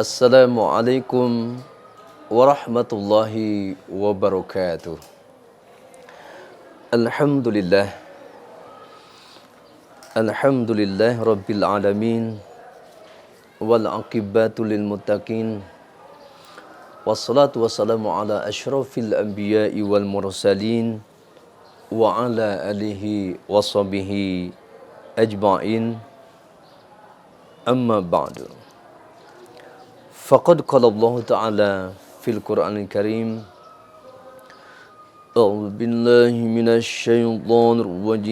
Assalamualaikum warahmatullahi wabarakatuh. Alhamdulillah. Alhamdulillah rabbil alamin. Wal aqibatu lil muttaqin. Wassalatu wassalamu ala asyrafil anbiya'i wal mursalin wa ala alihi washabihi ajma'in. Amma ba'du. Faqad qala Allah Ta'ala fil Qur'anil Karim. A'udzu billahi minasy syaithanir rajim.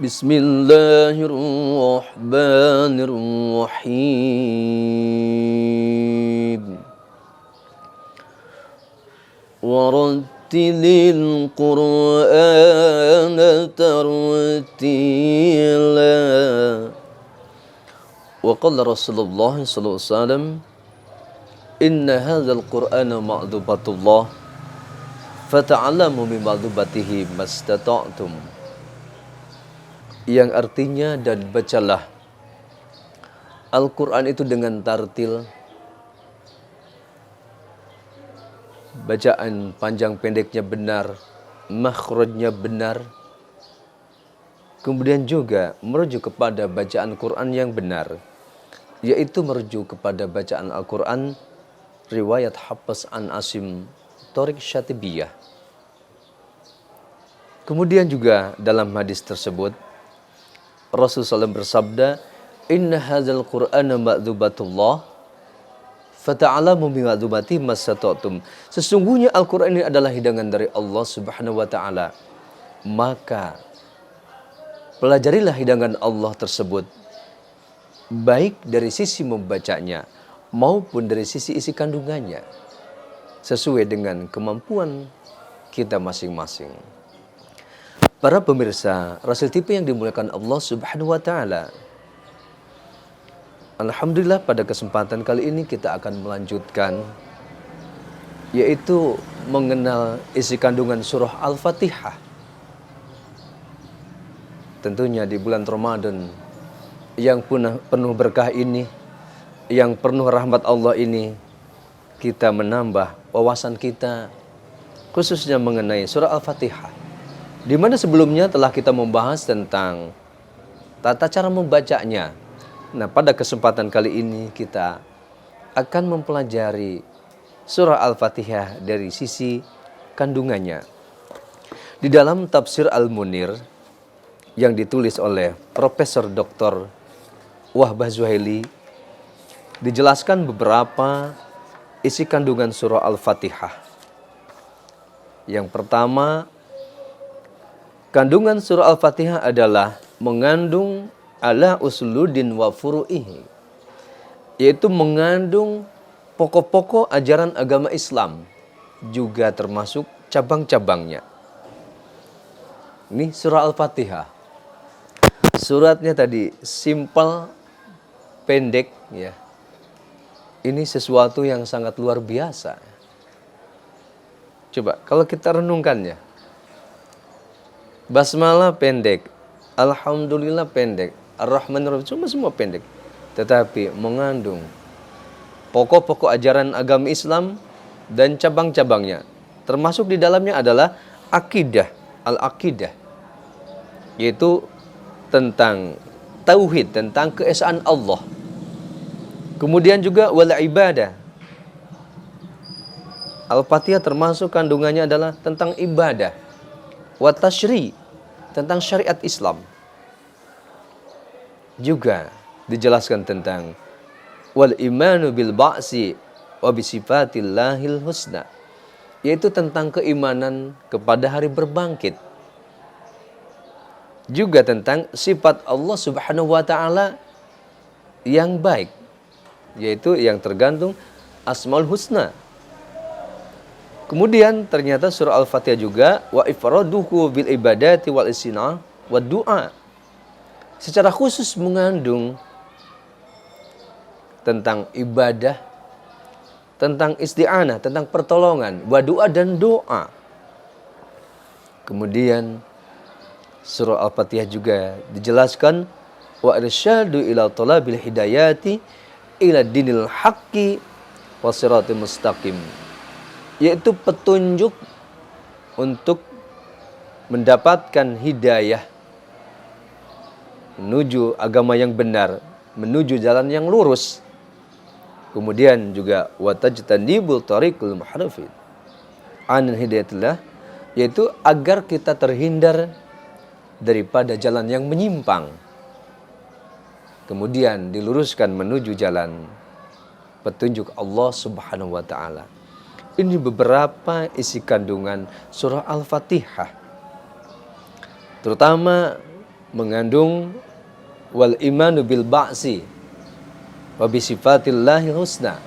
Bismillahirrahmanirrahim. Warattilil Qur'ana tartila. Wa qala Rasulullah sallallahu alaihi wasallam, inna hadzal Qur'ana ma'dhubatullah fata'allamu min ma'dhubatihi mastata'tum. Yang artinya, dan bacalah Al-Quran itu dengan tartil, bacaan panjang pendeknya benar, makhrajnya benar. Kemudian juga merujuk kepada bacaan Quran yang benar, yaitu merujuk kepada bacaan Al-Quran riwayat Hafs an Asim Thoriq Syatibiyah. Kemudian juga dalam hadis tersebut Rasulullah SAW bersabda, inna hadzal Qur'ana ma'dzubatullah fata'alamu bi'adzubati masata'tum. Sesungguhnya Al-Quran ini adalah hidangan dari Allah Subhanahu wa ta'ala, maka pelajarilah hidangan Allah tersebut, baik dari sisi membacanya maupun dari sisi isi kandungannya, sesuai dengan kemampuan kita masing-masing. Para pemirsa Rasul TV yang dimuliakan Allah Subhanahu wa ta'ala, alhamdulillah pada kesempatan kali ini kita akan melanjutkan, yaitu mengenal isi kandungan surah Al-Fatihah. Tentunya di bulan Ramadan yang penuh berkah ini, yang penuh rahmat Allah ini, kita menambah wawasan kita khususnya mengenai surah Al-Fatihah, di mana sebelumnya telah kita membahas tentang tata cara membacanya. Nah, pada kesempatan kali ini kita akan mempelajari surah Al-Fatihah dari sisi kandungannya. Di dalam tafsir Al-Munir yang ditulis oleh Profesor Dr. Wahbah Zuhaili, dijelaskan beberapa isi kandungan surah Al-Fatihah. Yang pertama, kandungan surah Al-Fatihah adalah mengandung ala usuludin wa furu'ihi, yaitu mengandung pokok-pokok ajaran agama Islam, juga termasuk cabang-cabangnya. Ini surah Al-Fatihah. Suratnya tadi simpel, pendek, ya. Ini sesuatu yang sangat luar biasa. Coba kalau kita renungkannya. Basmalah pendek, Alhamdulillah pendek, Ar-Rahmanir Rahim semua pendek. Tetapi mengandung pokok-pokok ajaran agama Islam dan cabang-cabangnya. Termasuk di dalamnya adalah akidah, al-akidah, yaitu tentang tauhid, tentang keesaan Allah. Kemudian juga wal ibadah. Al-Fatihah termasuk kandungannya adalah tentang ibadah. Wa tasyri', tentang syariat Islam. Juga dijelaskan tentang wal imanu bil ba'si wa bi sifatillahil husna, yaitu tentang keimanan kepada hari berbangkit. Juga tentang sifat Allah Subhanahu wa ta'ala yang baik, yaitu yang tergantung Asmaul Husna. Kemudian ternyata surah Al-Fatihah juga wa ifraduhu bil ibadati wal istina wa du'a, secara khusus mengandung tentang ibadah, tentang isti'anah, tentang pertolongan, wa du'a dan doa. Kemudian surah Al-Fatihah juga dijelaskan wa irsyadu ila talabil hidayati ila dinil haqqi wasiratul mustaqim, yaitu petunjuk untuk mendapatkan hidayah menuju agama yang benar, menuju jalan yang lurus. Kemudian juga watajtanibul tariqul muharrafin an hidayatillah, yaitu agar kita terhindar daripada jalan yang menyimpang. Kemudian diluruskan menuju jalan petunjuk Allah Subhanahu wa taala. Ini beberapa isi kandungan surah Al-Fatihah. Terutama mengandung wal imanu bil ba'si wa bi sifatillahi husna,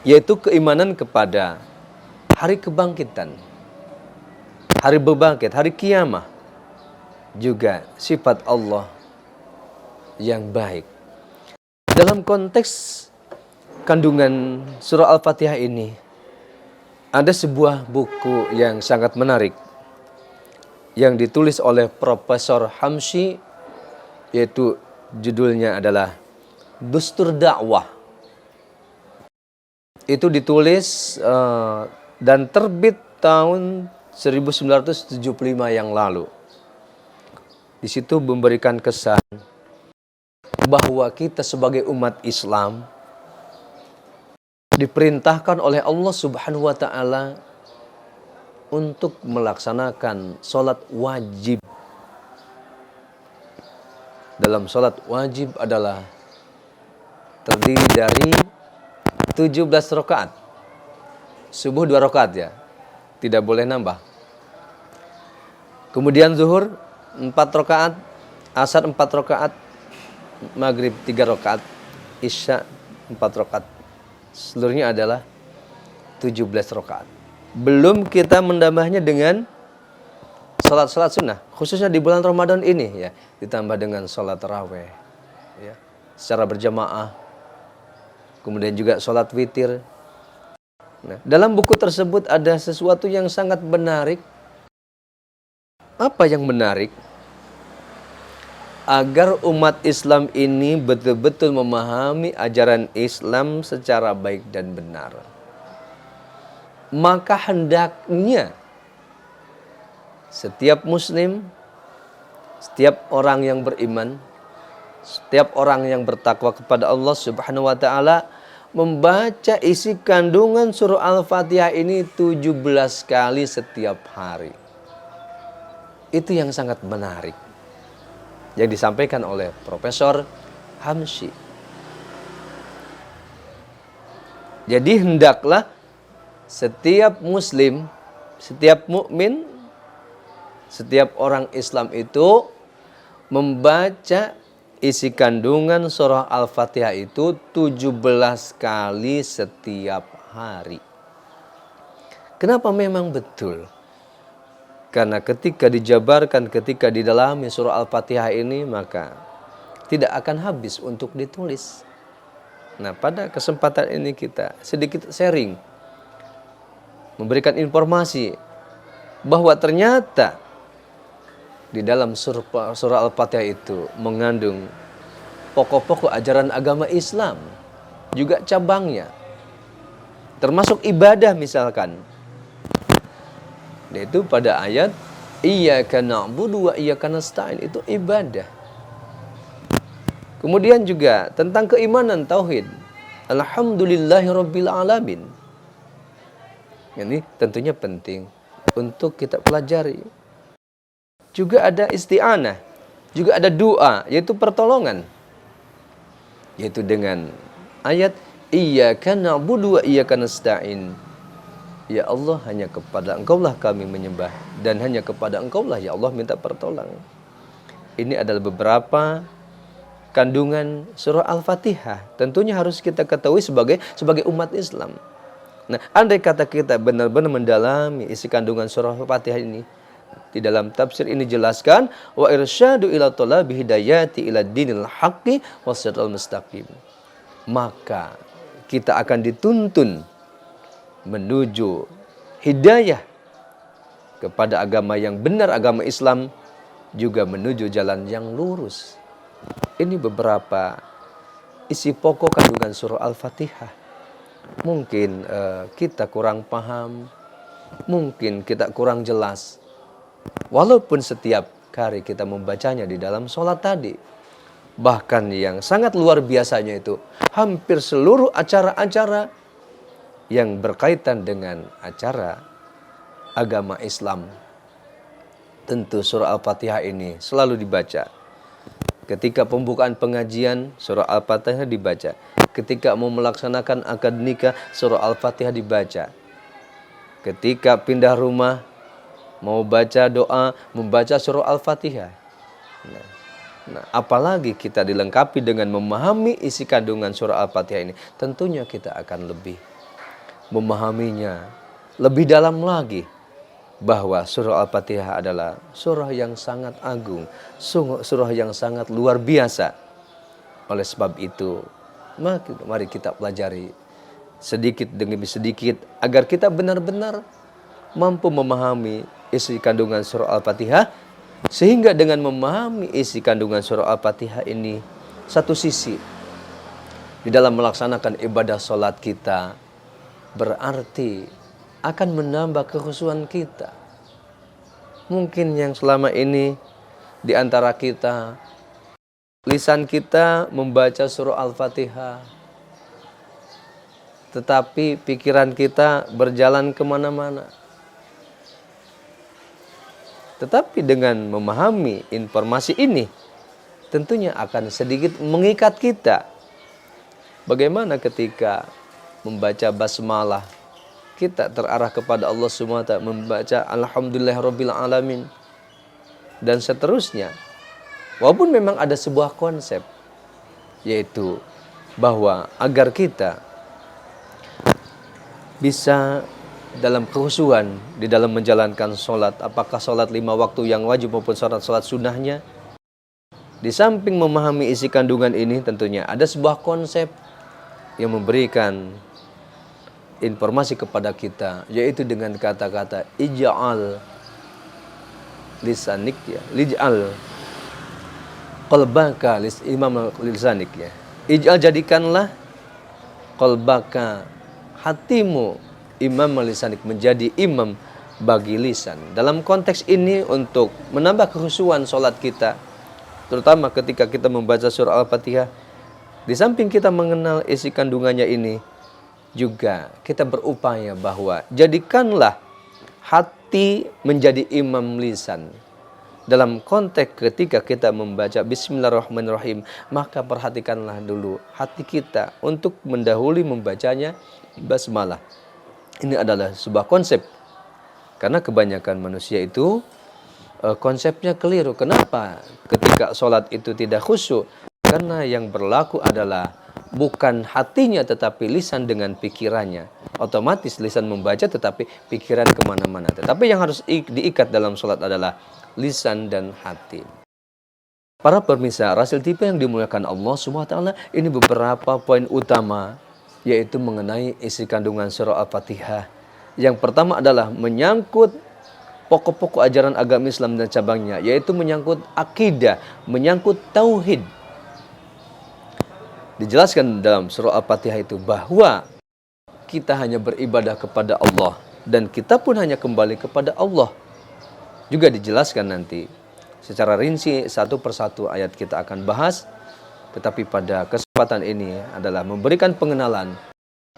yaitu keimanan kepada hari kebangkitan, hari berbangkit, hari kiamah, juga sifat Allah yang baik. Dalam konteks kandungan surah Al-Fatihah ini, ada sebuah buku yang sangat menarik yang ditulis oleh Profesor Hamshi, yaitu judulnya adalah Dustur Dakwah. Itu ditulis dan terbit tahun 1975 yang lalu. Di situ memberikan kesan bahwa kita sebagai umat Islam diperintahkan oleh Allah Subhanahu wa taala untuk melaksanakan sholat wajib. Dalam sholat wajib adalah terdiri dari 17 rakaat. Subuh 2 rakaat ya, tidak boleh nambah. Kemudian zuhur 4 rakaat, asar 4 rakaat, maghrib 3 rakaat, isya 4 rakaat. Seluruhnya adalah 17 rakaat. Belum kita menambahnya dengan sholat-sholat sunnah, khususnya di bulan Ramadan ini ya, ditambah dengan sholat tarawih ya, secara berjamaah. Kemudian juga sholat witir. Nah, dalam buku tersebut ada sesuatu yang sangat menarik. Apa yang menarik? Agar umat Islam ini betul-betul memahami ajaran Islam secara baik dan benar, maka hendaknya setiap muslim, setiap orang yang beriman, setiap orang yang bertakwa kepada Allah Subhanahu wa taala membaca isi kandungan surah Al-Fatihah ini 17 kali setiap hari. Itu yang sangat menarik yang disampaikan oleh Profesor Hamshi. Jadi hendaklah setiap muslim, setiap mukmin, setiap orang Islam itu membaca isi kandungan surah Al-Fatihah itu 17 kali setiap hari. Kenapa memang betul? Karena ketika dijabarkan, ketika didalami surah Al-Fatihah ini, maka tidak akan habis untuk ditulis. Nah, pada kesempatan ini kita sedikit sharing, memberikan informasi bahwa ternyata di dalam surah Al-Fatihah itu mengandung pokok-pokok ajaran agama Islam, juga cabangnya, termasuk ibadah misalkan. Yaitu pada ayat iyyaka na'budu wa iyyaka nasta'in, itu ibadah. Kemudian juga tentang keimanan tauhid, alhamdulillahirabbil alamin. Ini tentunya penting untuk kita pelajari. Juga ada isti'anah, juga ada doa, yaitu pertolongan, yaitu dengan ayat iyyaka na'budu wa iyyaka nasta'in. Ya Allah, hanya kepada Engkaulah kami menyembah, dan hanya kepada Engkaulah ya Allah minta pertolongan. Ini adalah beberapa kandungan surah Al-Fatihah. Tentunya harus kita ketahui sebagai umat Islam. Nah, andai kata kita benar-benar mendalami isi kandungan surah Al-Fatihah ini, di dalam tafsir ini jelaskan wa irsyadu ila talabi hidayati ila dinil haqqi wasiratal mustaqim. Maka kita akan dituntun menuju hidayah kepada agama yang benar, agama Islam, juga menuju jalan yang lurus. Ini beberapa isi pokok kandungan surah Al-Fatihah. Mungkin kita kurang paham, mungkin kita kurang jelas. Walaupun setiap kali kita membacanya di dalam sholat tadi. Bahkan yang sangat luar biasanya itu, hampir seluruh acara-acara yang berkaitan dengan acara agama Islam, tentu surah Al-Fatihah ini selalu dibaca. Ketika pembukaan pengajian, surah Al-Fatihah dibaca. Ketika mau melaksanakan akad nikah, surah Al-Fatihah dibaca. Ketika pindah rumah, mau baca doa, membaca surah Al-Fatihah. Nah, apalagi kita dilengkapi dengan memahami isi kandungan surah Al-Fatihah ini, tentunya kita akan lebih memahaminya lebih dalam lagi, bahwa surah Al-Fatihah adalah surah yang sangat agung, surah yang sangat luar biasa. Oleh sebab itu, mari kita pelajari sedikit demi sedikit agar kita benar-benar mampu memahami isi kandungan surah Al-Fatihah. Sehingga dengan memahami isi kandungan surah Al-Fatihah ini, satu sisi di dalam melaksanakan ibadah sholat kita berarti akan menambah kekhusyuan kita. Mungkin yang selama ini di antara kita, lisan kita membaca surah Al-Fatihah, tetapi pikiran kita berjalan kemana-mana. Tetapi dengan memahami informasi ini, tentunya akan sedikit mengikat kita. Bagaimana ketika membaca basmalah, kita terarah kepada Allah SWT, membaca Alhamdulillahirrabbilalamin, dan seterusnya. Walaupun memang ada sebuah konsep, yaitu bahwa agar kita bisa dalam kekhusyuan di dalam menjalankan sholat, apakah sholat 5 waktu yang wajib maupun sholat sunnahnya, di samping memahami isi kandungan ini, tentunya ada sebuah konsep yang memberikan informasi kepada kita, yaitu dengan kata-kata ij'al lisanik, ya, ij'al qalbaka imam lisanik, ya. Ij'al, jadikanlah qalbaka, hatimu, imam lisanik, menjadi imam bagi lisan. Dalam konteks ini untuk menambah kekhusyuan sholat kita, terutama ketika kita membaca surah Al-Fatihah, di samping kita mengenal isi kandungannya ini, juga kita berupaya bahwa jadikanlah hati menjadi imam lisan. Dalam konteks ketika kita membaca Bismillahirrahmanirrahim, maka perhatikanlah dulu hati kita untuk mendahului membacanya basmalah. Ini adalah sebuah konsep, karena kebanyakan manusia itu konsepnya keliru. Kenapa? Ketika sholat itu tidak khusyuk, karena yang berlaku adalah bukan hatinya tetapi lisan dengan pikirannya. Otomatis lisan membaca tetapi pikiran kemana-mana. Tetapi yang harus diikat dalam sholat adalah lisan dan hati. Para pemirsa Rasil TV yang dimuliakan Allah SWT, ini beberapa poin utama, yaitu mengenai isi kandungan surah Al-Fatihah. Yang pertama adalah menyangkut pokok-pokok ajaran agama Islam dan cabangnya, yaitu menyangkut akidah, menyangkut tauhid. Dijelaskan dalam surah Al-Fatihah itu bahwa kita hanya beribadah kepada Allah dan kita pun hanya kembali kepada Allah. Juga dijelaskan nanti secara rinci satu persatu ayat kita akan bahas. Tetapi pada kesempatan ini adalah memberikan pengenalan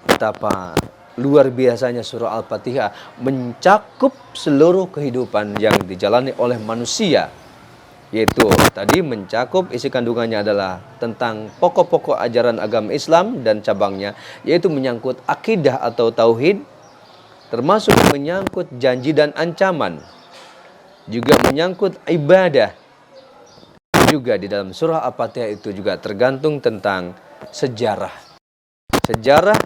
betapa luar biasanya surah Al-Fatihah mencakup seluruh kehidupan yang dijalani oleh manusia. Yaitu tadi mencakup isi kandungannya adalah tentang pokok-pokok ajaran agama Islam dan cabangnya, yaitu menyangkut akidah atau tauhid, termasuk menyangkut janji dan ancaman, juga menyangkut ibadah. Juga di dalam surah Al-Fatihah itu juga tergantung tentang sejarah. Sejarah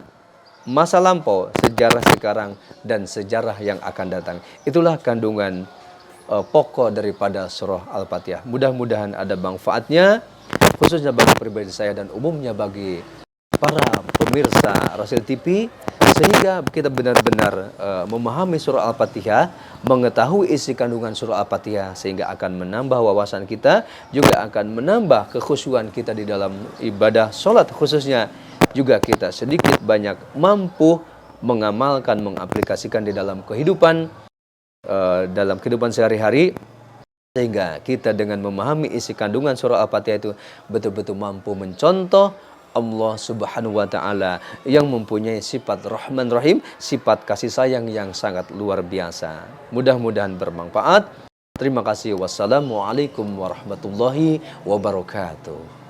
masa lampau, sejarah sekarang, dan sejarah yang akan datang. Itulah kandungan pokok daripada surah Al-Fatihah. Mudah-mudahan ada manfaatnya, khususnya bagi pribadi saya dan umumnya bagi para pemirsa Rasil TV, Sehingga kita benar-benar memahami surah Al-Fatihah, mengetahui isi kandungan surah Al-Fatihah, sehingga akan menambah wawasan kita, juga akan menambah kekhusyuan kita di dalam ibadah sholat khususnya. Juga kita sedikit banyak mampu mengamalkan, mengaplikasikan di dalam kehidupan sehari-hari, sehingga kita dengan memahami isi kandungan surah Al-Fatihah itu betul-betul mampu mencontoh Allah Subhanahu wa Ta'ala yang mempunyai sifat Rahman Rahim, sifat kasih sayang yang sangat luar biasa. Mudah-mudahan bermanfaat. Terima kasih. Wassalamualaikum warahmatullahi wabarakatuh.